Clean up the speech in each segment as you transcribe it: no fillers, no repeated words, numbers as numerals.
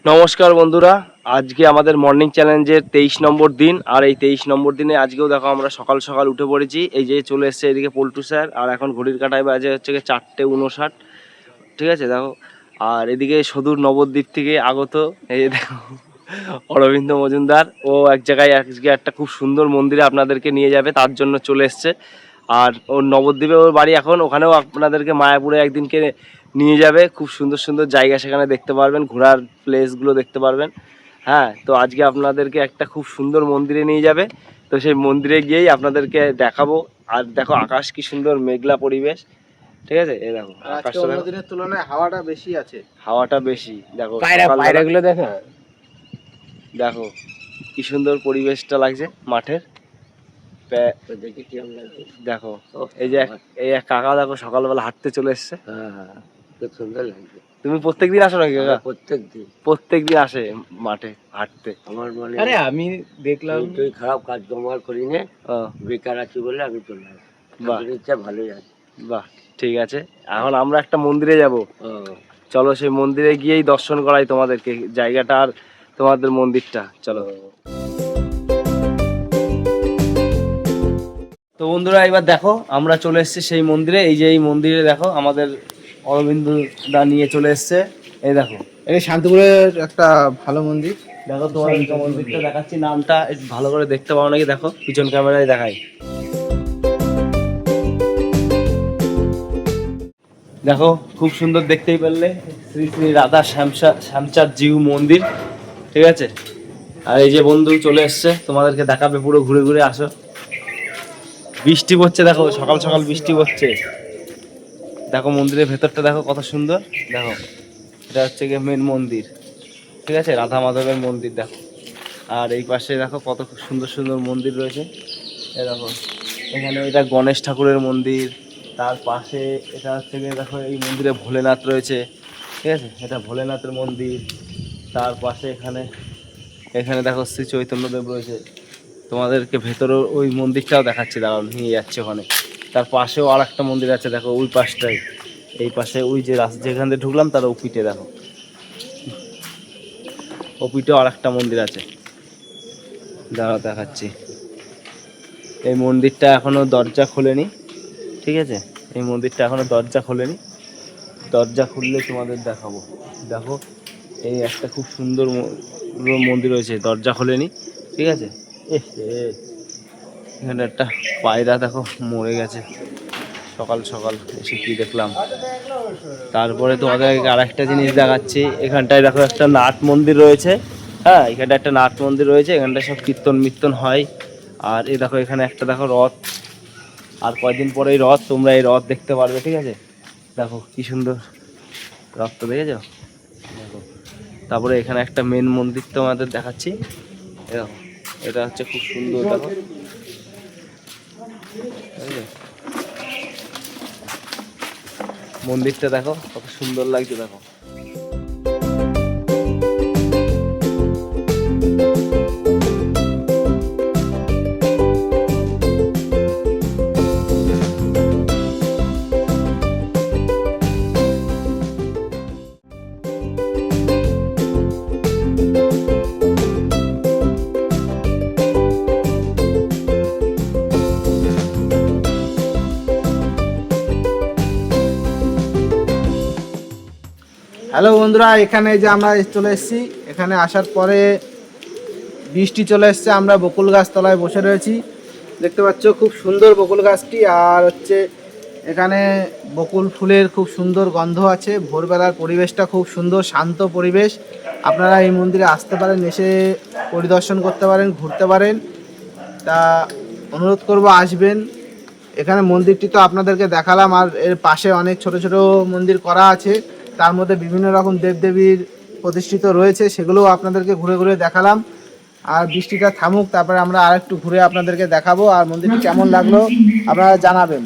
নমস্কার বন্ধুরা, আজকে আমাদের মর্নিং চ্যালেঞ্জের 23 নম্বর দিন। আর এই 23 নম্বর দিনে আজকেও দেখো আমরা সকাল সকাল উঠে পড়েছি। এই যে চলে এসছে এদিকে পল্টু স্যার, আর এখন ঘড়ির কাঁটায় বাজে হচ্ছে 4:59। ঠিক আছে দেখো, আর এদিকে সুদূর নবদ্বীপ থেকে আগত এই যে দেখো অরবিন্দ মজুমদার, ও এক জায়গায় আজকে একটা খুব সুন্দর মন্দিরে আপনাদেরকে নিয়ে যাবে, তার জন্য চলে এসছে। আর ওর নবদ্বীপে ওর বাড়ি এখন, ওখানেও আপনাদেরকে মায়াপুরে একদিনকে নিয়ে যাবে। খুব সুন্দর সুন্দর জায়গা সেখানে দেখতে পারবেন, ঘোরার প্লেসগুলো দেখতে পারবেন। হ্যাঁ, তো আজকে আপনাদেরকে একটা খুব সুন্দর মন্দিরে নিয়ে যাবে, তো সেই মন্দিরে গিয়েই আপনাদেরকে দেখাবো। আর দেখো আকাশ কি সুন্দর মেঘলা পরিবেশ, ঠিক আছে। এই দেখো আকাশটা, অন্য দিনের তুলনায় হাওয়াটা বেশি আছে, হাওয়াটা বেশি। দেখো পায়রাগুলো দেখো, দেখো কি সুন্দর পরিবেশটা লাগছে মাঠের। দেখো এই যে এই এক কাকা দেখো সকালবেলা হাঁটতে চলে এসছে। খুব সুন্দর লাগছে। তুমি প্রত্যেকদিন আসো নাকি কাকা? প্রত্যেকদিন আসে মাঠে হাঁটতে। আমার মনে আরে আমি দেখলাম তুই খারাপ কাজ জমার করি নে, বেকার আছি বলে আমি চলে আসি। বাহ, ইচ্ছা ভালোই আছে। বাহ, ঠিক আছে। এখন আমরা একটা মন্দিরে যাব, চলো সেই মন্দিরে গিয়েই দর্শন করাই তোমাদেরকে জায়গাটা আর তোমাদের মন্দিরটা। চলো। তো বন্ধুরা এবার দেখো আমরা চলে এসেছি সেই মন্দিরে। এই যে এই মন্দিরে দেখো আমাদের অরবিন্দ দা নিয়ে চলে এসছে। এই দেখো এই শান্তিপুরের একটা ভালো মন্দির। দেখো তোমার মন্দিরটা দেখাচ্ছি, নামটা একটু ভালো করে দেখতে পাও নাকি দেখো, পিছন ক্যামেরায় দেখাই। দেখো খুব সুন্দর, দেখতেই পারলে শ্রী শ্রী রাধা শ্যামচাঁদ জিউ মন্দির, ঠিক আছে। আর এই যে বন্ধু চলে এসছে, তোমাদেরকে দেখাবে পুরো ঘুরে ঘুরে। আসো, বৃষ্টি পড়ছে দেখো, সকাল সকাল বৃষ্টি পড়ছে। দেখো মন্দিরের ভেতরটা দেখো কত সুন্দর। দেখো এটা হচ্ছে গিয়ে মেন মন্দির, ঠিক আছে, রাধা মাধবের মন্দির দেখো। আর এই পাশে দেখো কত সুন্দর সুন্দর মন্দির রয়েছে। এই দেখো এখানে এটা গণেশ ঠাকুরের মন্দির, তার পাশে এটা হচ্ছে গিয়ে দেখো এই মন্দিরে ভোলেনাথ রয়েছে, ঠিক আছে, এটা ভোলেনাথের মন্দির। তার পাশে এখানে এখানে দেখো শ্রী চৈতন্যদেব রয়েছে। তোমাদেরকে ভেতরেও ওই মন্দিরটাও দেখাচ্ছি, দাঁড়াও নিয়ে যাচ্ছে ওখানে। তার পাশেও আর একটা মন্দির আছে দেখো ওই পাশটাই, এই পাশে ওই যে রাস্তা যেখান দিয়ে ঢুকলাম তার ওপিটে দেখো, ওপিটেও আর একটা মন্দির আছে, দাঁড়াও দেখাচ্ছি। এই মন্দিরটা এখনো দরজা খোলেনি, ঠিক আছে, এই মন্দিরটা এখনো দরজা খোলেনি, দরজা খুললে তোমাদের দেখাবো। দেখো এই একটা খুব সুন্দর মন্দির রয়েছে, দরজা খোলেনি, ঠিক আছে। এখানে একটা পায়রা দেখো মরে গেছে, সকাল সকাল এসে কি দেখলাম। তারপরে তোমাদের আর একটা জিনিস দেখাচ্ছি, এখানটায় দেখো একটা নাট মন্দির রয়েছে। হ্যাঁ, এখানটা একটা নাট মন্দির রয়েছে, এখানটায় সব কীর্তন মির্তন হয়। আর এই দেখো এখানে একটা দেখো রথ, আর কয়দিন পরে এই রথ, তোমরা এই রথ দেখতে পারবে, ঠিক আছে। দেখো কি সুন্দর রথটা, দেখেছ? দেখো তারপরে এখানে একটা মেন মন্দির তোমাদের দেখাচ্ছি। দেখো এটা হচ্ছে খুব সুন্দর, দেখো মন্দিরটা দেখো কত সুন্দর লাগছে দেখো। হ্যালো বন্ধুরা, এখানে যে আমরা চলে এসেছি, এখানে আসার পরে বৃষ্টি চলে এসছে। আমরা বকুল গাছ তলায় বসে রয়েছি, দেখতে পাচ্ছ খুব সুন্দর বকুল গাছটি। আর হচ্ছে এখানে বকুল ফুলের খুব সুন্দর গন্ধ আছে। ভোরবেলার পরিবেশটা খুব সুন্দর, শান্ত পরিবেশ। আপনারা এই মন্দিরে আসতে পারেন, এসে পরিদর্শন করতে পারেন, ঘুরতে পারেন। তা অনুরোধ করব আসবেন। এখানে মন্দিরটি তো আপনাদেরকে দেখালাম, আর এর পাশে অনেক ছোট ছোট মন্দির করা আছে, তার মধ্যে বিভিন্ন রকম দেবদেবীর প্রতিষ্ঠিত রয়েছে, সেগুলোও আপনাদেরকে ঘুরে ঘুরে দেখালাম। আর বৃষ্টিটা থামুক, তারপরে আমরা আর একটু ঘুরে আপনাদেরকে দেখাবো, আর মন্দিরটি কেমন লাগলো আপনারা জানাবেন।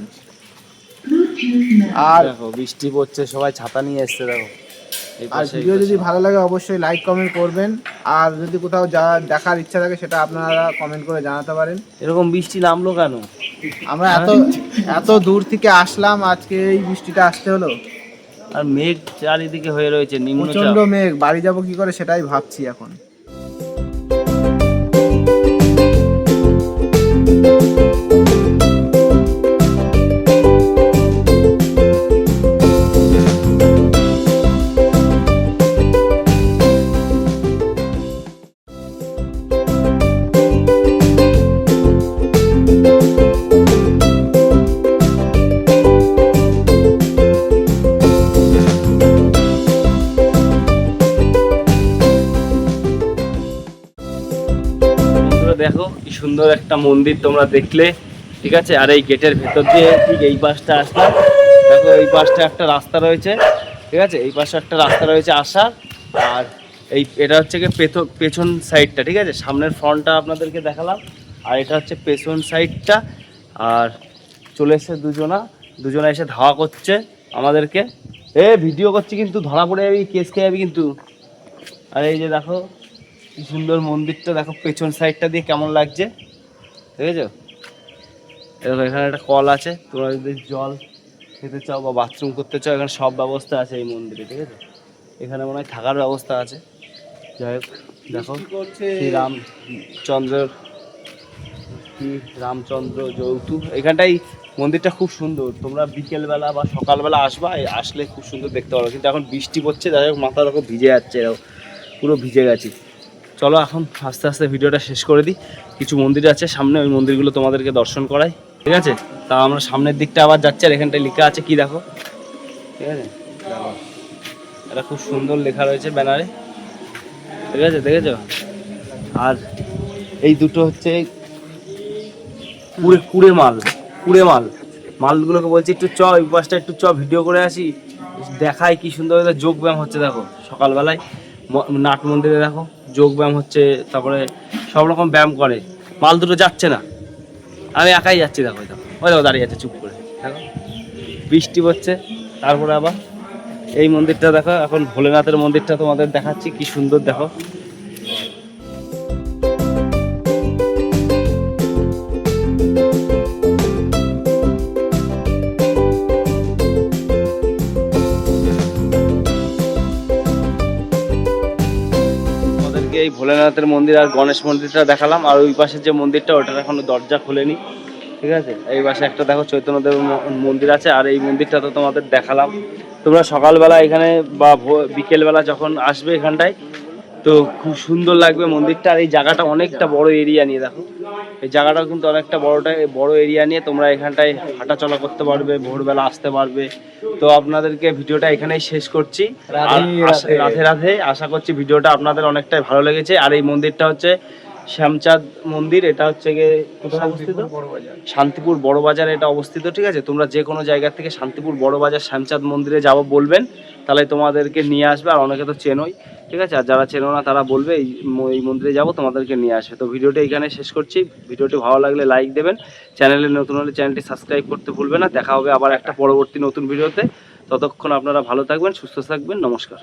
আর দেখো বৃষ্টি পড়ছে, সবাই ছাতা নিয়ে এসছে দেখো। আর ভিডিও যদি ভালো লাগে অবশ্যই লাইক কমেন্ট করবেন, আর যদি কোথাও দেখার ইচ্ছা থাকে সেটা আপনারা কমেন্ট করে জানাতে পারেন। এরকম বৃষ্টি নামলো কেন? আমরা এত দূর থেকে আসলাম, আজকে এই বৃষ্টিটা আসতে হলো। আর মেঘ চারিদিকে হয়ে রয়েছে, নিম্নচাপ। প্রচন্ড মেঘ, বাড়ি যাব কি করে সেটাই ভাবছি এখন। বন্ধুরা দেখো কি সুন্দর একটা মন্দির তোমরা দেখলে, ঠিক আছে। আর এই গেটের ভেতর দিয়ে ঠিক এই পাশটা আসলে দেখো, এই পাশটা একটা রাস্তা রয়েছে, ঠিক আছে। এই পাশে একটা রাস্তা রয়েছে আসার। আর এটা হচ্ছে কি পেছন সাইডটা, ঠিক আছে। সামনের ফ্রন্টটা আপনাদেরকে দেখালাম, আর এটা হচ্ছে পেছন সাইডটা। আর চলে এসছে দুজনা এসে ধাওয়া করছে আমাদেরকে। ভিডিও করছি কিন্তু ধরা পড়ে যাবি, কেস খেয়ে যাবি কিন্তু। আর এই যে দেখো কি সুন্দর মন্দিরটা, দেখো পেছন সাইডটা দিয়ে কেমন লাগছে, ঠিক আছে। দেখো এখানে একটা কল আছে, তোমরা যদি জল খেতে চাও বা বাথরুম করতে চাও, এখানে সব ব্যবস্থা আছে এই মন্দিরে, ঠিক আছে। এখানে মনে হয় থাকার ব্যবস্থা আছে। যাই হোক দেখো রামচন্দ্র যৌতুক, এখানটাই মন্দিরটা খুব সুন্দর। তোমরা বিকেলবেলা বা সকালবেলা আসবা, আসলে খুব সুন্দর দেখতে পারো। কিন্তু এখন বৃষ্টি পড়ছে, যাই হোক মাথা দেখো ভিজে যাচ্ছে, এরকম পুরো ভিজে গেছি। চলো এখন আস্তে আস্তে ভিডিওটা শেষ করে দিই। কিছু মন্দির আছে সামনে, ওই মন্দিরগুলো তোমাদেরকে দর্শন করাই, ঠিক আছে। তা আমরা সামনের দিকটা আবার যাচ্ছি। আর এখানটায় লেখা আছে কি দেখো, ঠিক আছে। এটা খুব সুন্দর লেখা রয়েছে ব্যানারে, ঠিক আছে, দেখেছো। আর এই দুটো হচ্ছে কুড়ে মালগুলোকে বলছি একটু ওই পাশটা একটু ভিডিও করে আসি, দেখাই কি সুন্দর যোগ ব্যায়াম হচ্ছে। দেখো সকালবেলায় নাট মন্দিরে দেখো যোগ ব্যায়াম হচ্ছে, তারপরে সব রকম ব্যায়াম করে। মাল দুটো যাচ্ছে না, আমি একাই যাচ্ছি। দেখো ওই দেখো দাঁড়িয়ে আছে চুপ করে, দেখো বৃষ্টি পড়ছে। তারপরে আবার এই মন্দিরটা দেখো, এখন ভোলেনাথের মন্দিরটা তোমাদের দেখাচ্ছি কি সুন্দর দেখো। এই ভোলেনাথের মন্দির আর গণেশ মন্দিরটা দেখালাম। আর ওই পাশের যে মন্দিরটা, ওটার এখনো দরজা খোলেনি, ঠিক আছে। এই পাশে একটা দেখো চৈতন্যদেব মন্দির আছে। আর এই মন্দিরটা তো তোমাদের দেখালাম। তোমরা সকালবেলা এখানে বা বিকেলবেলা যখন আসবে এখানটায়, তো খুব সুন্দর লাগবে মন্দিরটা। আর এই জায়গাটা অনেকটা বড় এরিয়া নিয়ে, দেখো এই জায়গাটাও কিন্তু অনেকটা বড় এরিয়া নিয়ে তোমরা এখানটায় হাঁটাচলা করতে পারবে, ভোরবেলা আসতে পারবে। তো আপনাদেরকে ভিডিওটা এখানেই শেষ করছি। রাধে রাধে। আশা করছি ভিডিওটা আপনাদের অনেকটাই ভালো লেগেছে। আর এই মন্দিরটা হচ্ছে শ্যামচাঁদ মন্দির, এটা হচ্ছে গিয়ে কোথায় অবস্থিত? শান্তিপুর বড় বাজারে এটা অবস্থিত, ঠিক আছে। তোমরা যে কোনো জায়গা থেকে শান্তিপুর বড় বাজার শ্যামচাঁদ মন্দিরে যাবো বলবেন, তাহলে তোমাদেরকে নিয়ে আসবে। আর অনেকে তো চেনোই, ঠিক আছে। আর যারা চেনো না তারা বলবে এই মন্দিরে যাবো, তোমাদেরকে নিয়ে আসবে। তো ভিডিওটা এখানে শেষ করছি। ভিডিওটি ভালো লাগলে লাইক দেবেন, চ্যানেলে নতুন হলে চ্যানেলটি সাবস্ক্রাইব করতে ভুলবেন না। দেখা হবে আবার একটা পরবর্তী নতুন ভিডিওতে। ততক্ষণ আপনারা ভালো থাকবেন, সুস্থ থাকবেন। নমস্কার।